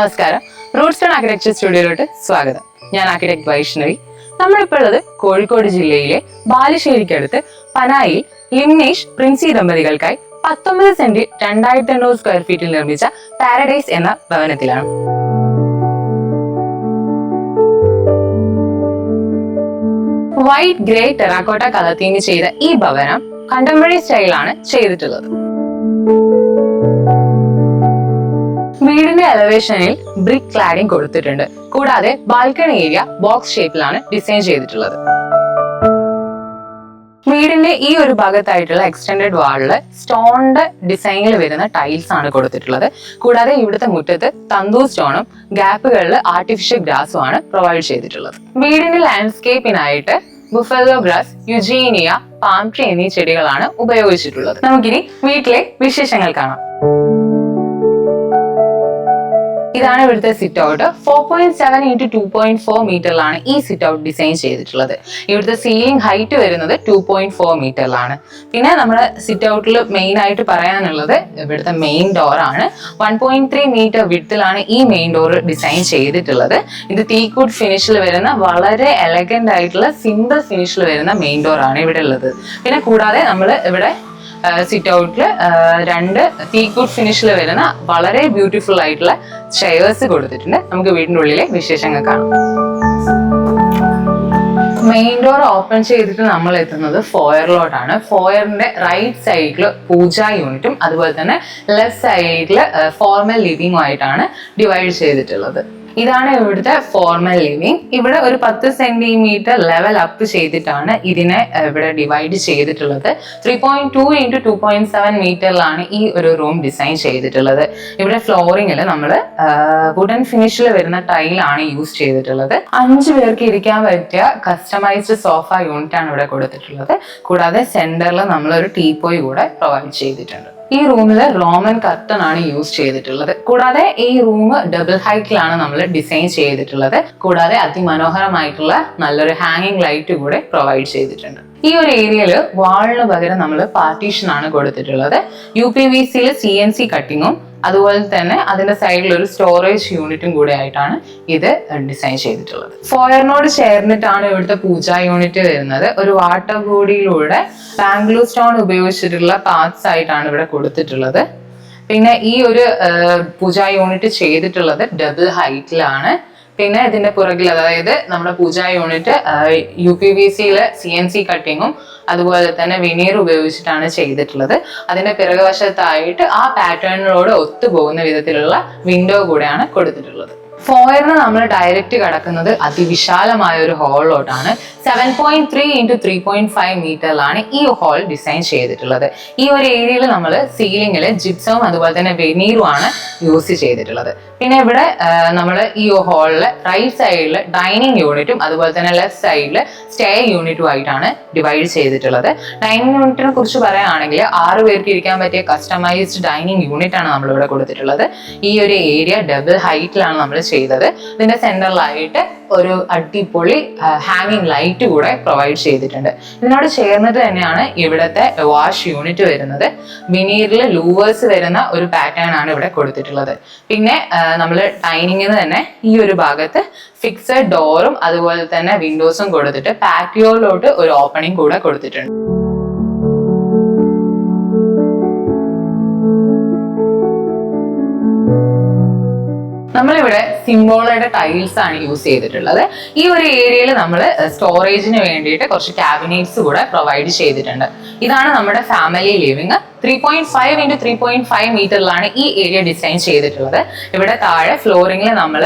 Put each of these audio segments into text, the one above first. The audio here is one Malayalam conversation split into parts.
നമസ്കാരം. റൂട്ട് സ്റ്റോൺ ആർക്കിടെക്ചർ സ്റ്റുഡിയോയിലോട്ട് സ്വാഗതം. ഞാൻ ആർക്കിടെക്ട് വൈഷ്ണവി. നമ്മളിപ്പോൾ ഉള്ളത് കോഴിക്കോട് ജില്ലയിലെ ബാലുശ്ശേരിക്കടുത്ത് പനായിൽ ലിംനേഷ് പ്രിൻസി ദമ്പതികൾക്കായി 19 സെന്റിൽ 2800 സ്ക്വയർ ഫീറ്റിൽ നിർമ്മിച്ച പാരഡൈസ് എന്ന ഭവനത്തിലാണ്. White grey terracotta colour theme ചെയ്ത ഈ ഭവനം കണ്ടംപററി സ്റ്റൈലാണ് ചെയ്തിട്ടുള്ളത്. വീടിന്റെ എലവേഷനിൽ ബ്രിക്ക് ക്ലാഡിംഗ് കൊടുത്തിട്ടുണ്ട്. കൂടാതെ ബാൽക്കണി ഏരിയ ബോക്സ് ഷേപ്പിലാണ് ഡിസൈൻ ചെയ്തിട്ടുള്ളത്. വീടിന്റെ ഈ ഒരു ഭാഗത്തായിട്ടുള്ള എക്സ്റ്റൻഡഡ് വാളില് സ്റ്റോണിന്റെ ഡിസൈനിൽ വരുന്ന ടൈൽസ് ആണ് കൊടുത്തിട്ടുള്ളത്. കൂടാതെ ഇവിടുത്തെ മുറ്റത്ത് തന്തൂർ സ്റ്റോണും ഗ്യാപ്പുകളിൽ ആർട്ടിഫിഷ്യൽ ഗ്രാസും ആണ് പ്രൊവൈഡ് ചെയ്തിട്ടുള്ളത്. വീടിന്റെ ലാൻഡ്സ്കേപ്പിനായിട്ട് buffalo grass, eugenia, palm tree എന്നീ ചെടികളാണ് ഉപയോഗിച്ചിട്ടുള്ളത്. നമുക്കിനി വീട്ടിലെ വിശേഷങ്ങൾ കാണാം. ഇതാണ് ഇവിടുത്തെ സിറ്റ് ഔട്ട്. 4.7 × 2.4 മീറ്ററിലാണ് ഈ സിറ്റ് ഔട്ട് ഡിസൈൻ ചെയ്തിട്ടുള്ളത്. ഇവിടുത്തെ സീലിംഗ് ഹൈറ്റ് വരുന്നത് 2.4 മീറ്ററിലാണ്. പിന്നെ നമ്മുടെ സിറ്റ് ഔട്ടിൽ മെയിൻ ആയിട്ട് പറയാനുള്ളത് ഇവിടുത്തെ മെയിൻ ഡോർ ആണ്. 1.3 മീറ്റർ വിഡ്ത്തിലാണ് ഈ മെയിൻ ഡോർ ഡിസൈൻ ചെയ്തിട്ടുള്ളത്. ഇത് ടീക്വുഡ് ഫിനിഷിൽ വരുന്ന വളരെ എലഗന്റ് ആയിട്ടുള്ള സിമ്പിൾ ഫിനിഷിൽ വരുന്ന മെയിൻ ഡോർ ആണ് ഇവിടെ ഉള്ളത്. പിന്നെ കൂടാതെ നമ്മൾ ഇവിടെ സിറ്റ് ഔട്ടില് 2 ടീക്വുഡ് ഫിനിഷിൽ വരുന്ന വളരെ ബ്യൂട്ടിഫുൾ ആയിട്ടുള്ള ചെയർസ് കൊടുത്തിട്ടുണ്ട്. നമുക്ക് വീടിന്റെ ഉള്ളിലെ വിശേഷങ്ങൾ കാണാം. മെയിൻ ഡോർ ഓപ്പൺ ചെയ്തിട്ട് നമ്മൾ എത്തുന്നത് ഫോയറിലോട്ടാണ്. ഫോയറിന്റെ റൈറ്റ് സൈഡിൽ പൂജാ യൂണിറ്റും അതുപോലെ തന്നെ ലെഫ്റ്റ് സൈഡിൽ ഫോർമൽ ലിവിംഗും ആയിട്ടാണ് ഡിവൈഡ് ചെയ്തിട്ടുള്ളത്. ഇതാണ് ഇവിടുത്തെ ഫോർമൽ ലിവിംഗ്. ഇവിടെ ഒരു 10 സെന്റിമീറ്റർ ലെവൽ അപ്പ് ചെയ്തിട്ടാണ് ഇതിനെ ഇവിടെ ഡിവൈഡ് ചെയ്തിട്ടുള്ളത്. 3.2 × 2.7 മീറ്ററിലാണ് ഈ ഒരു റൂം ഡിസൈൻ ചെയ്തിട്ടുള്ളത്. ഇവിടെ ഫ്ലോറിങ്ങിൽ നമ്മൾ വുഡൻ ഫിനിഷിൽ വരുന്ന ടൈലാണ് യൂസ് ചെയ്തിട്ടുള്ളത്. 5 പേർക്ക് ഇരിക്കാൻ പറ്റിയ കസ്റ്റമൈസ്ഡ് സോഫ യൂണിറ്റ് ആണ് ഇവിടെ കൊടുത്തിട്ടുള്ളത്. കൂടാതെ സെന്ററിൽ നമ്മൾ ഒരു ടീപ്പോയ് കൂടെ പ്രൊവൈഡ് ചെയ്തിട്ടുണ്ട്. ഈ റൂമിൽ റോമൻ കർട്ടൻ ആണ് യൂസ് ചെയ്തിട്ടുള്ളത്. കൂടാതെ ഈ റൂം ഡബിൾ ഹൈറ്റിലാണ് നമ്മൾ ഡിസൈൻ ചെയ്തിട്ടുള്ളത്. കൂടാതെ അതിമനോഹരമായിട്ടുള്ള നല്ലൊരു ഹാങ്ങിങ് ലൈറ്റ് കൂടെ പ്രൊവൈഡ് ചെയ്തിട്ടുണ്ട്. ഈ ഒരു ഏരിയയിൽ വാളിന് പകരം നമ്മൾ പാർട്ടീഷൻ ആണ് കൊടുത്തിട്ടുള്ളത്. UPVC CNC കട്ടിങ്ങും അതുപോലെ തന്നെ അതിന്റെ സൈഡിൽ ഒരു സ്റ്റോറേജ് യൂണിറ്റും കൂടെ ആയിട്ടാണ് ഇത് ഡിസൈൻ ചെയ്തിട്ടുള്ളത്. ഫോയറിനോട് ചേർന്നിട്ടാണ് ഇവിടുത്തെ പൂജാ യൂണിറ്റ് വരുന്നത്. ഒരു വാട്ടർ ബോഡിയിലൂടെ ബാംഗ്ലൂർ സ്റ്റോൺ ഉപയോഗിച്ചിട്ടുള്ള പാർട്സ് ആയിട്ടാണ് ഇവിടെ കൊടുത്തിട്ടുള്ളത്. പിന്നെ ഈ ഒരു പൂജാ യൂണിറ്റ് ചെയ്തിട്ടുള്ളത് ഡബിൾ ഹൈറ്റിലാണ്. പിന്നെ ഇതിന്റെ പുറകിൽ, അതായത് നമ്മുടെ പൂജാ യൂണിറ്റ് UPVC CNC കട്ടിങ്ങും അതുപോലെ തന്നെ വിനീർ ഉപയോഗിച്ചിട്ടാണ് ചെയ്തിട്ടുള്ളത്. അതിന്റെ പിറകുവശത്തായിട്ട് ആ പാറ്റേണിനോട് ഒത്തുപോകുന്ന വിധത്തിലുള്ള വിൻഡോ കൂടെയാണ് കൊടുത്തിട്ടുള്ളത്. ഫോയറിന് നമ്മൾ ഡയറക്റ്റ് കടക്കുന്നത് അതിവിശാലമായ ഒരു ഹാളിലോട്ടാണ്. 7.3 × 3.5 മീറ്ററിലാണ് ഈ ഹാൾ ഡിസൈൻ ചെയ്തിട്ടുള്ളത്. ഈ ഒരു ഏരിയയിൽ നമ്മൾ സീലിംഗിൽ ജിപ്സവും അതുപോലെ തന്നെ വെനീറും ആണ് യൂസ് ചെയ്തിട്ടുള്ളത്. പിന്നെ ഇവിടെ നമ്മൾ ഈ ഹാളിൽ റൈറ്റ് സൈഡിൽ ഡൈനിങ് യൂണിറ്റും അതുപോലെ തന്നെ ലെഫ്റ്റ് സൈഡിൽ സ്റ്റേ യൂണിറ്റും ആയിട്ടാണ് ഡിവൈഡ് ചെയ്തിട്ടുള്ളത്. ഡൈനിങ് യൂണിറ്റിനെ കുറിച്ച് പറയുകയാണെങ്കിൽ 6 പേർക്ക് ഇരിക്കാൻ പറ്റിയ കസ്റ്റമൈസ്ഡ് ഡൈനിങ് യൂണിറ്റ് ആണ് നമ്മളിവിടെ കൊടുത്തിട്ടുള്ളത്. ഈ ഒരു ഏരിയ ഡബിൾ ഹൈറ്റിലാണ് നമ്മൾ ചെയ്തത്. ഇതിന്റെ സെന്ററിലായിട്ട് ഒരു അടിപൊളി ഹാങ്ങിങ് ലൈറ്റ് കൂടെ പ്രൊവൈഡ് ചെയ്തിട്ടുണ്ട്. ഇതിനോട് ചേർന്നിട്ട് തന്നെയാണ് ഇവിടുത്തെ വാഷ് യൂണിറ്റ് വരുന്നത്. വിനീറിൽ ലൂവേഴ്സ് വരുന്ന ഒരു പാറ്റേൺ ആണ് ഇവിടെ കൊടുത്തിട്ടുള്ളത്. പിന്നെ നമ്മൾ ഡൈനിങ്ങിന് തന്നെ ഈ ഒരു ഭാഗത്ത് ഫിക്സഡ് ഡോറും അതുപോലെ തന്നെ വിൻഡോസും കൊടുത്തിട്ട് പാറ്റിയോയിലോട്ട് ഒരു ഓപ്പണിംഗ് കൂടെ കൊടുത്തിട്ടുണ്ട്. നമ്മളിവിടെ സിംബോളയുടെ ടൈൽസ് ആണ് യൂസ് ചെയ്തിട്ടുള്ളത്. ഈ ഒരു ഏരിയയിൽ നമ്മൾ സ്റ്റോറേജിന് വേണ്ടിയിട്ട് കുറച്ച് ക്യാബിനറ്റ്സ് കൂടെ പ്രൊവൈഡ് ചെയ്തിട്ടുണ്ട്. ഇതാണ് നമ്മുടെ ഫാമിലി ലിവിംഗ്. 3.5 × 3.5 മീറ്ററിലാണ് ഈ ഏരിയ ഡിസൈൻ ചെയ്തിട്ടുള്ളത്. ഇവിടെ താഴെ ഫ്ലോറിംഗിൽ നമ്മൾ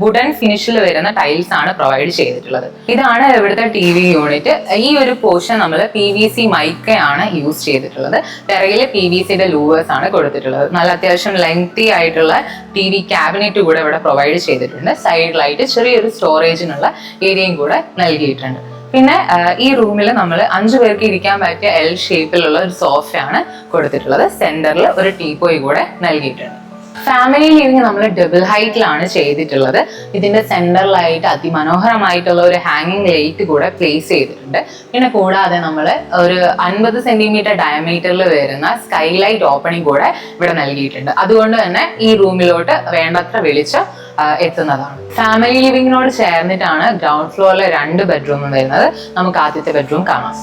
വുഡൻ ഫിനിഷിൽ വരുന്ന ടൈൽസ് ആണ് പ്രൊവൈഡ് ചെയ്തിട്ടുള്ളത്. ഇതാണ് ഇവിടുത്തെ TV യൂണിറ്റ്. ഈ ഒരു പോർഷൻ നമ്മൾ PVC മൈക്കയാണ് യൂസ് ചെയ്തിട്ടുള്ളത്. പിറകിൽ PVCയുടെ ലൂവേഴ്സ് ആണ് കൊടുത്തിട്ടുള്ളത്. നല്ല അത്യാവശ്യം ലെങ്തി ആയിട്ടുള്ള TV ക്യാബിനറ്റ് കൂടെ ഇവിടെ പ്രൊവൈഡ് ചെയ്തിട്ടുണ്ട്. സൈഡിലായിട്ട് ചെറിയൊരു സ്റ്റോറേജിനുള്ള ഏരിയയും കൂടെ നൽകിയിട്ടുണ്ട്. പിന്നെ ഈ റൂമിൽ നമ്മൾ 5 പേർക്ക് ഇരിക്കാൻ പറ്റിയ L ഷേപ്പിലുള്ള ഒരു സോഫയാണ് കൊടുത്തിട്ടുള്ളത്. സെന്ററിൽ ഒരു ടീപ്പോയ് കൂടെ നൽകിയിട്ടുണ്ട്. ഫാമിലി ലിവിംഗ് നമ്മൾ ഡബിൾ ഹൈറ്റിലാണ് ചെയ്തിട്ടുള്ളത്. ഇതിന്റെ സെന്ററിലായിട്ട് അതിമനോഹരമായിട്ടുള്ള ഒരു ഹാങ്ങിങ് ലൈറ്റ് കൂടെ പ്ലേസ് ചെയ്തിട്ടുണ്ട്. പിന്നെ കൂടാതെ നമ്മൾ ഒരു 50 സെന്റിമീറ്റർ ഡയമീറ്ററിൽ വരുന്ന സ്കൈലൈറ്റ് ഓപ്പണിംഗ് കൂടെ ഇവിടെ നൽകിയിട്ടുണ്ട്. അതുകൊണ്ട് തന്നെ ഈ റൂമിലോട്ട് വേണ്ടത്ര വെളിച്ചം എത്തുന്നതാണ്. ഫാമിലി ലിവിങ്ങിനോട് ചേർന്നിട്ടാണ് ഗ്രൗണ്ട് ഫ്ലോറിലെ 2 ബെഡ്റൂമും വരുന്നത്. നമുക്ക് ആദ്യത്തെ ബെഡ്റൂം കാണാം.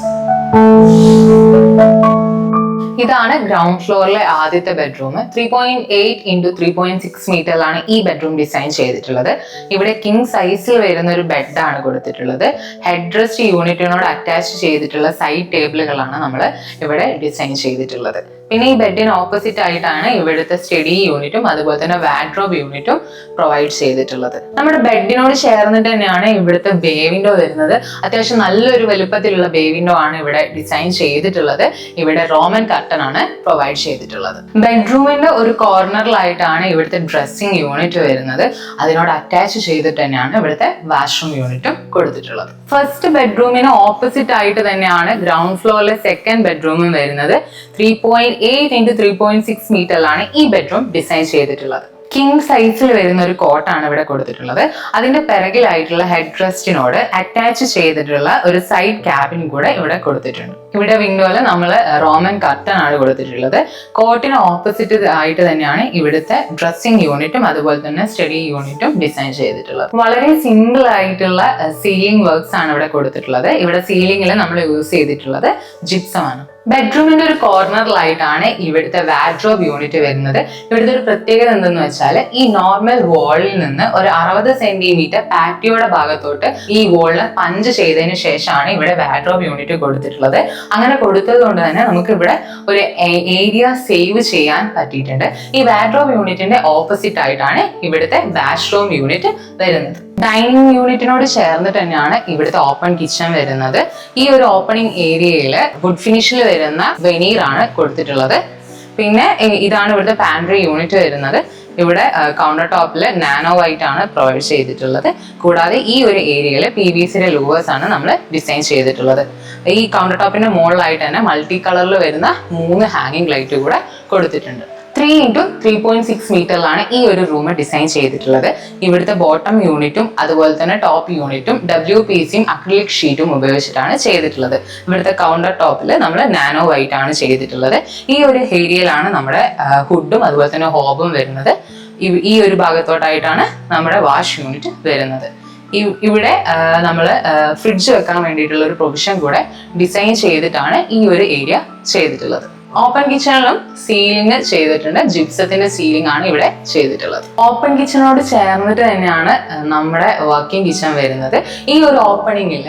ഇതാണ് ഗ്രൗണ്ട് ഫ്ലോറിലെ ആദ്യത്തെ ബെഡ്റൂം. 3.8 ഇൻറ്റു 3.6 മീറ്ററിലാണ് ഈ ബെഡ്റൂം ഡിസൈൻ ചെയ്തിട്ടുള്ളത്. ഇവിടെ കിങ് സൈസിൽ വരുന്ന ഒരു ബെഡാണ് കൊടുത്തിട്ടുള്ളത്. ഹെഡ് റെസ്റ്റ് യൂണിറ്റിനോട് അറ്റാച്ച് ചെയ്തിട്ടുള്ള സൈഡ് ടേബിളുകളാണ് നമ്മൾ ഇവിടെ ഡിസൈൻ ചെയ്തിട്ടുള്ളത്. പിന്നെ ഈ ബെഡിന് ഓപ്പോസിറ്റ് ആയിട്ടാണ് ഇവിടുത്തെ സ്റ്റഡി യൂണിറ്റും അതുപോലെ തന്നെ വാർഡ്രോബ് യൂണിറ്റും പ്രൊവൈഡ് ചെയ്തിട്ടുള്ളത്. നമ്മുടെ ബെഡിനോട് ചേർന്നിട്ട് തന്നെയാണ് ഇവിടുത്തെ ബേ വിൻഡോ വരുന്നത്. അത്യാവശ്യം നല്ലൊരു വലുപ്പത്തിലുള്ള ബേ വിൻഡോ ആണ് ഇവിടെ ഡിസൈൻ ചെയ്തിട്ടുള്ളത്. ഇവിടെ റോമൻ കർട്ടൻ ആണ് പ്രൊവൈഡ് ചെയ്തിട്ടുള്ളത്. ബെഡ്റൂമിന്റെ ഒരു കോർണറിലായിട്ടാണ് ഇവിടുത്തെ ഡ്രസ്സിംഗ് യൂണിറ്റ് വരുന്നത്. അതിനോട് അറ്റാച്ച് ചെയ്തിട്ട് തന്നെയാണ് ഇവിടുത്തെ വാഷ്റൂം യൂണിറ്റും കൊടുത്തിട്ടുള്ളത്. ഫസ്റ്റ് ബെഡ്റൂമിന് ഓപ്പോസിറ്റ് ആയിട്ട് തന്നെയാണ് ഗ്രൗണ്ട് ഫ്ലോറിലെ സെക്കൻഡ് ബെഡ്റൂമും വരുന്നത്. 3.8 ഇൻറ്റു 3.6 മീറ്ററിലാണ് ഈ ബെഡ്റൂം ഡിസൈൻ ചെയ്തിട്ടുള്ളത്. കിങ് സൈസിൽ വരുന്ന ഒരു കോട്ടാണ് ഇവിടെ കൊടുത്തിട്ടുള്ളത്. അതിന്റെ പിറകിലായിട്ടുള്ള ഹെഡ് റെസ്റ്റിനോട് അറ്റാച്ച് ചെയ്തിട്ടുള്ള ഒരു സൈഡ് ക്യാബിൻ കൂടെ ഇവിടെ കൊടുത്തിട്ടുണ്ട്. ഇവിടെ വിൻഡോയിൽ നമ്മൾ റോമൻ കർട്ടൻ ആണ് കൊടുത്തിട്ടുള്ളത്. കോട്ടിന് ഓപ്പോസിറ്റ് ആയിട്ട് തന്നെയാണ് ഇവിടുത്തെ ഡ്രസ്സിംഗ് യൂണിറ്റും അതുപോലെ തന്നെ സ്റ്റഡി യൂണിറ്റും ഡിസൈൻ ചെയ്തിട്ടുള്ളത്. വളരെ സിമ്പിൾ ആയിട്ടുള്ള സീലിംഗ് വർക്ക്സ് ആണ് ഇവിടെ കൊടുത്തിട്ടുള്ളത്. ഇവിടെ സീലിംഗിൽ നമ്മൾ യൂസ് ചെയ്തിട്ടുള്ളത് ജിപ്സം ആണ്. ബെഡ്റൂമിന്റെ ഒരു കോർണറിലായിട്ടാണ് ഇവിടുത്തെ വാർഡ്രോബ് യൂണിറ്റ് വരുന്നത്. ഇവിടുത്തെ ഒരു പ്രത്യേകത എന്തെന്ന് വെച്ചാൽ ഈ നോർമൽ വാളിൽ നിന്ന് ഒരു 60 സെന്റിമീറ്റർ പാറ്റിയോയുടെ ഭാഗത്തോട്ട് ഈ വാളിന് പഞ്ച് ചെയ്തതിന് ശേഷമാണ് ഇവിടെ വാർഡ്രോബ് യൂണിറ്റ് കൊടുത്തിട്ടുള്ളത്. അങ്ങനെ കൊടുത്തത് കൊണ്ട് തന്നെ നമുക്ക് ഇവിടെ ഒരു ഏരിയ സേവ് ചെയ്യാൻ പറ്റിയിട്ടുണ്ട്. ഈ വാർഡ്രോബ് യൂണിറ്റിന്റെ ഓപ്പോസിറ്റ് ആയിട്ടാണ് ഇവിടുത്തെ വാഷ്റൂം യൂണിറ്റ് വരുന്നത്. ഡൈനിങ് യൂണിറ്റിനോട് ചേർന്നിട്ട് തന്നെയാണ് ഇവിടുത്തെ ഓപ്പൺ കിച്ചൺ വരുന്നത്. ഈ ഒരു ഓപ്പണിംഗ് ഏരിയയിൽ വുഡ് ഫിനിഷിൽ വരുന്ന വെനീർ ആണ് കൊടുത്തിട്ടുള്ളത്. പിന്നെ ഇതാണ് ഇവിടുത്തെ പാൻട്രി യൂണിറ്റ് വരുന്നത്. ഇവിടെ കൗണ്ടർ ടോപ്പിൽ നാനോ വൈറ്റ് ആണ് പ്രൊവൈഡ് ചെയ്തിട്ടുള്ളത്. കൂടാതെ ഈ ഒരു ഏരിയയിൽ PVCയുടെ ലൂവേഴ്സ് ആണ് നമ്മൾ ഡിസൈൻ ചെയ്തിട്ടുള്ളത്. ഈ കൗണ്ടർ ടോപ്പിന്റെ മുകളിലായിട്ട് തന്നെ മൾട്ടി കളറിൽ വരുന്ന 3 ഹാങ്ങിങ് ലൈറ്റ് കൂടെ കൊടുത്തിട്ടുണ്ട്. 3 ഇൻറ്റു 3.6 മീറ്ററിലാണ് ഈ ഒരു റൂം ഡിസൈൻ ചെയ്തിട്ടുള്ളത്. ഇവിടുത്തെ ബോട്ടം യൂണിറ്റും അതുപോലെ തന്നെ ടോപ്പ് യൂണിറ്റും WPCയും അക്രിലിക് ഷീറ്റും ഉപയോഗിച്ചിട്ടാണ് ചെയ്തിട്ടുള്ളത്. ഇവിടുത്തെ കൗണ്ടർ ടോപ്പിൽ നമ്മൾ നാനോ വൈറ്റ് ആണ് ചെയ്തിട്ടുള്ളത്. ഈ ഒരു ഏരിയയിലാണ് നമ്മുടെ ഹുഡും അതുപോലെ തന്നെ ഹോബും വരുന്നത്. ഈ ഒരു ഭാഗത്തോട്ടായിട്ടാണ് നമ്മുടെ വാഷ് യൂണിറ്റ് വരുന്നത്. ഇവിടെ നമ്മൾ ഫ്രിഡ്ജ് വെക്കാൻ വേണ്ടിയിട്ടുള്ള ഒരു പ്രൊവിഷൻ കൂടെ ഡിസൈൻ ചെയ്തിട്ടാണ് ഈ ഒരു ഏരിയ ചെയ്തിട്ടുള്ളത്. ഓപ്പൺ കിച്ചണിലും സീലിംഗ് ചെയ്തിട്ടുണ്ട്. ജിപ്സത്തിന്റെ സീലിംഗ് ആണ് ഇവിടെ ചെയ്തിട്ടുള്ളത്. ഓപ്പൺ കിച്ചണോട് ചേർന്നിട്ട് തന്നെയാണ് നമ്മുടെ വർക്കിംഗ് കിച്ചൺ വരുന്നത്. ഈ ഒരു ഓപ്പണിംഗിൽ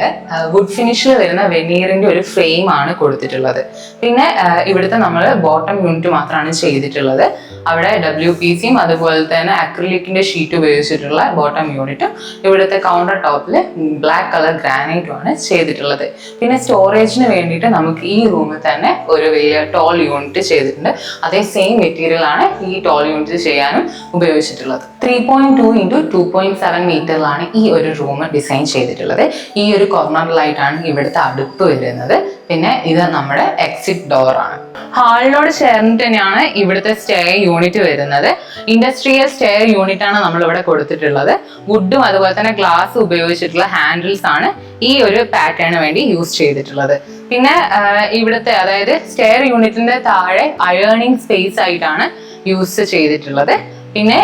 വുഡ് ഫിനിഷിൽ വരുന്ന വെനീറിന്റെ ഒരു ഫ്രെയിം ആണ് കൊടുത്തിട്ടുള്ളത്. പിന്നെ ഇവിടുത്തെ നമ്മൾ ബോട്ടം യൂണിറ്റ് മാത്രമാണ് ചെയ്തിട്ടുള്ളത്. അവിടെ WPCയും അതുപോലെ തന്നെ അക്രിലിക്കിന്റെ ഷീറ്റ് ഉപയോഗിച്ചിട്ടുള്ള ബോട്ടം യൂണിറ്റും ഇവിടുത്തെ കൗണ്ടർ ടോപ്പിൽ ബ്ലാക്ക് കളർ ഗ്രാനൈറ്റും ആണ് ചെയ്തിട്ടുള്ളത്. പിന്നെ സ്റ്റോറേജിന് വേണ്ടിയിട്ട് നമുക്ക് ഈ റൂമിൽ തന്നെ ഒരു വലിയ ടോൾ യൂണിറ്റ് ചെയ്തിട്ടുണ്ട്. അതേ സെയിം മെറ്റീരിയൽ ആണ് ഈ ടോൾ യൂണിറ്റ് ചെയ്യാനും ഉപയോഗിച്ചിട്ടുള്ളത്. 3.2 ഇൻറ്റു 2.7 മീറ്ററിലാണ് ഈ ഒരു റൂം ഡിസൈൻ ചെയ്തിട്ടുള്ളത്. ഈ ഒരു കോർണറിലായിട്ടാണ് ഇവിടുത്തെ അടുപ്പ് വരുന്നത്. പിന്നെ ഇത് നമ്മുടെ എക്സിറ്റ് ഡോർ ആണ്. ഹാളിനോട് ചേർന്നിട്ട് തന്നെയാണ് ഇവിടുത്തെ സ്റ്റെയർ യൂണിറ്റ് വരുന്നത്. ഇൻഡസ്ട്രിയൽ സ്റ്റെയർ യൂണിറ്റ് ആണ് നമ്മൾ ഇവിടെ കൊടുത്തിട്ടുള്ളത്. വുഡും അതുപോലെ തന്നെ ഗ്ലാസ് ഉപയോഗിച്ചിട്ടുള്ള ഹാൻഡിൽസ് ആണ് ഈ ഒരു പാറ്റേണിന് വേണ്ടി യൂസ് ചെയ്തിട്ടുള്ളത്. പിന്നെ ഇവിടുത്തെ അതായത് സ്റ്റെയർ യൂണിറ്റിന്റെ താഴെ അയേണിംഗ് സ്പേസ് ആയിട്ടാണ് യൂസ് ചെയ്തിട്ടുള്ളത്. പിന്നെ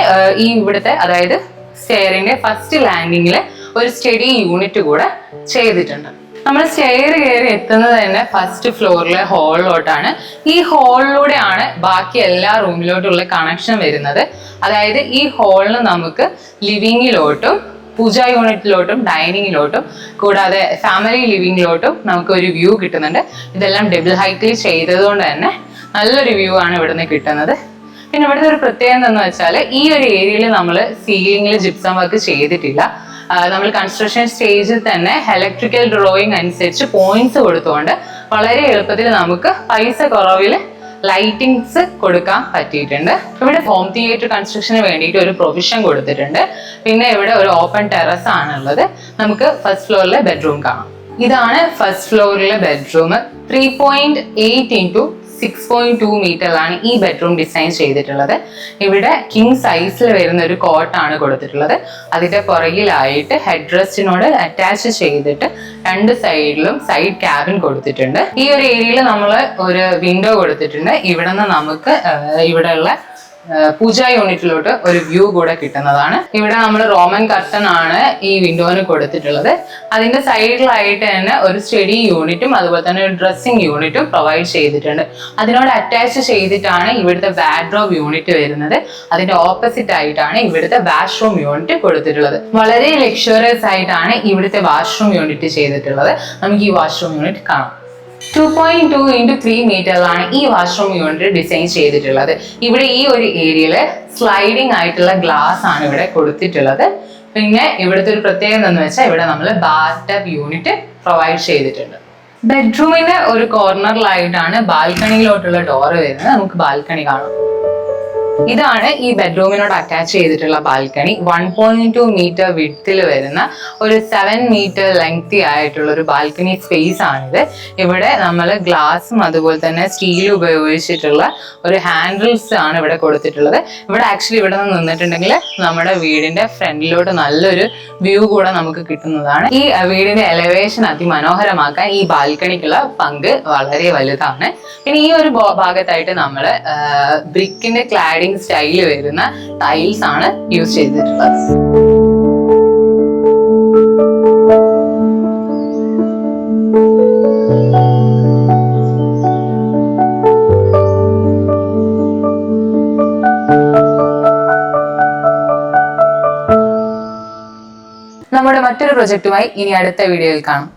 ഈ ഇവിടുത്തെ അതായത് സ്റ്റെയറിന്റെ ഫസ്റ്റ് ലാൻഡിങ്ങിൽ ഒരു സ്റ്റഡി യൂണിറ്റ് കൂടെ ചെയ്തിട്ടുണ്ട്. നമ്മൾ സ്റ്റെയർ കയറി എത്തുന്നത് തന്നെ ഫസ്റ്റ് ഫ്ലോറിലെ ഹാളിലോട്ടാണ്. ഈ ഹാളിലൂടെയാണ് ബാക്കി എല്ലാ റൂമിലോട്ടുള്ള കണക്ഷൻ വരുന്നത്. അതായത് ഈ ഹാളിന് നമുക്ക് ലിവിങ്ങിലോട്ടും പൂജാ യൂണിറ്റിലോട്ടും ഡൈനിങ്ങിലോട്ടും കൂടാതെ ഫാമിലി ലിവിങ്ങിലോട്ടും നമുക്ക് ഒരു വ്യൂ കിട്ടുന്നുണ്ട്. ഇതെല്ലാം ഡബിൾ ഹൈറ്റിൽ ചെയ്തത് കൊണ്ട് തന്നെ നല്ലൊരു വ്യൂ ആണ് ഇവിടുന്ന് കിട്ടുന്നത്. പിന്നെ ഇവിടുത്തെ ഒരു പ്രത്യേകത എന്താണെന്ന് വെച്ചാൽ ഈ ഒരു ഏരിയയിൽ നമ്മൾ സീലിംഗിൽ ജിപ്സം വർക്ക് ചെയ്തിട്ടില്ല. നമ്മൾ കൺസ്ട്രക്ഷൻ സ്റ്റേജിൽ തന്നെ ഇലക്ട്രിക്കൽ ഡ്രോയിങ് അനുസരിച്ച് പോയിന്റ്സ് കൊടുത്തുകൊണ്ട് വളരെ എളുപ്പത്തിൽ നമുക്ക് പൈസ കുറവിൽ ലൈറ്റിങ്സ് കൊടുക്കാൻ പറ്റിയിട്ടുണ്ട്. ഇവിടെ ഹോം തിയേറ്റർ കൺസ്ട്രക്ഷന് വേണ്ടിയിട്ട് ഒരു പ്രൊവിഷൻ കൊടുത്തിട്ടുണ്ട്. പിന്നെ ഇവിടെ ഒരു ഓപ്പൺ ടെറസ് ആണുള്ളത്. നമുക്ക് ഫസ്റ്റ് ഫ്ലോറിലെ ബെഡ്റൂം കാണാം. ഇതാണ് ഫസ്റ്റ് ഫ്ലോറിലെ ബെഡ്റൂം. 3.8 ഇൻറ്റു 6.2 മീറ്ററിലാണ് ഈ ബെഡ്റൂം ഡിസൈൻ ചെയ്തിട്ടുള്ളത്. ഇവിടെ കിങ് സൈസിൽ വരുന്ന ഒരു കോട്ടാണ് കൊടുത്തിട്ടുള്ളത്. അതിന്റെ പുറകിലായിട്ട് ഹെഡ് റെസ്റ്റിനോട് അറ്റാച്ച് ചെയ്തിട്ട് രണ്ട് സൈഡിലും സൈഡ് ക്യാബിൻ കൊടുത്തിട്ടുണ്ട്. ഈ ഒരു ഏരിയയിൽ നമ്മൾ ഒരു വിൻഡോ കൊടുത്തിട്ടുണ്ട്. ഇവിടെ നിന്ന് നമുക്ക് ഇവിടെയുള്ള പൂജാ യൂണിറ്റിലോട്ട് ഒരു വ്യൂ കൂടെ കിട്ടുന്നതാണ്. ഇവിടെ നമ്മൾ റോമൻ കർട്ടൻ ആണ് ഈ വിൻഡോന് കൊടുത്തിട്ടുള്ളത്. അതിന്റെ സൈഡിലായിട്ട് തന്നെ ഒരു സ്റ്റഡി യൂണിറ്റും അതുപോലെ തന്നെ ഒരു ഡ്രസ്സിംഗ് യൂണിറ്റും പ്രൊവൈഡ് ചെയ്തിട്ടുണ്ട്. അതിനോട് അറ്റാച്ച് ചെയ്തിട്ടാണ് ഇവിടുത്തെ വാർഡ്രോബ് യൂണിറ്റ് വരുന്നത്. അതിന്റെ ഓപ്പോസിറ്റ് ആയിട്ടാണ് ഇവിടുത്തെ വാഷ്റൂം യൂണിറ്റ് കൊടുത്തിട്ടുള്ളത്. വളരെ ലക്ഷറിയസ് ആയിട്ടാണ് ഇവിടുത്തെ വാഷ്റൂം യൂണിറ്റ് ചെയ്തിട്ടുള്ളത്. നമുക്ക് ഈ വാഷ്റൂം യൂണിറ്റ് കാണാം. 2.2 into 3 മീറ്ററിലാണ് ഈ വാഷ്റൂം യൂണിറ്റ് ഡിസൈൻ ചെയ്തിട്ടുള്ളത്. ഇവിടെ ഈ ഒരു ഏരിയയില് സ്ലൈഡിംഗ് ആയിട്ടുള്ള ഗ്ലാസ് ആണ് ഇവിടെ കൊടുത്തിട്ടുള്ളത്. പിന്നെ ഇവിടുത്തെ ഒരു പ്രത്യേകത എന്ന് വെച്ചാൽ ഇവിടെ നമ്മൾ ബാത്ത് ടബ് യൂണിറ്റ് പ്രൊവൈഡ് ചെയ്തിട്ടുണ്ട്. ബെഡ്റൂമിന്റെ ഒരു കോർണറിലായിട്ടാണ് ബാൽക്കണിയിലോട്ടുള്ള ഡോറ് വരുന്നത്. നമുക്ക് ബാൽക്കണി കാണാം. ഇതാണ് ഈ ബെഡ്റൂമിനോട് അറ്റാച്ച് ചെയ്തിട്ടുള്ള ബാൽക്കണി. 1.2 മീറ്റർ വിഡ്ത്തിൽ വരുന്ന ഒരു 7 മീറ്റർ ലെങ്തി ആയിട്ടുള്ള ഒരു ബാൽക്കണി സ്പേസ് ആണിത്. ഇവിടെ നമ്മൾ ഗ്ലാസും അതുപോലെ തന്നെ സ്റ്റീൽ ഉപയോഗിച്ചിട്ടുള്ള ഒരു ഹാൻഡിൽസ് ആണ് ഇവിടെ കൊടുത്തിട്ടുള്ളത്. ഇവിടെ ആക്ച്വലി ഇവിടെ നിന്ന് നിന്നിട്ടുണ്ടെങ്കിൽ നമ്മുടെ വീടിന്റെ ഫ്രണ്ടിലോട്ട് നല്ലൊരു വ്യൂ കൂടെ നമുക്ക് കിട്ടുന്നതാണ്. ഈ വീടിന്റെ എലവേഷൻ അതിമനോഹരമാക്കാൻ ഈ ബാൽക്കണിക്കുള്ള പങ്ക് വളരെ വലുതാണ്. പിന്നെ ഈ ഒരു ഭാഗത്തായിട്ട് നമ്മൾ ബ്രിക്കിന്റെ ക്ലാഡിംഗ് സ്റ്റൈല് വരുന്ന ടൈൽസ് ആണ് യൂസ് ചെയ്തിട്ടുള്ളത്. നമ്മുടെ മറ്റൊരു പ്രൊജക്റ്റുമായി ഇനി അടുത്ത വീഡിയോയിൽ കാണാം.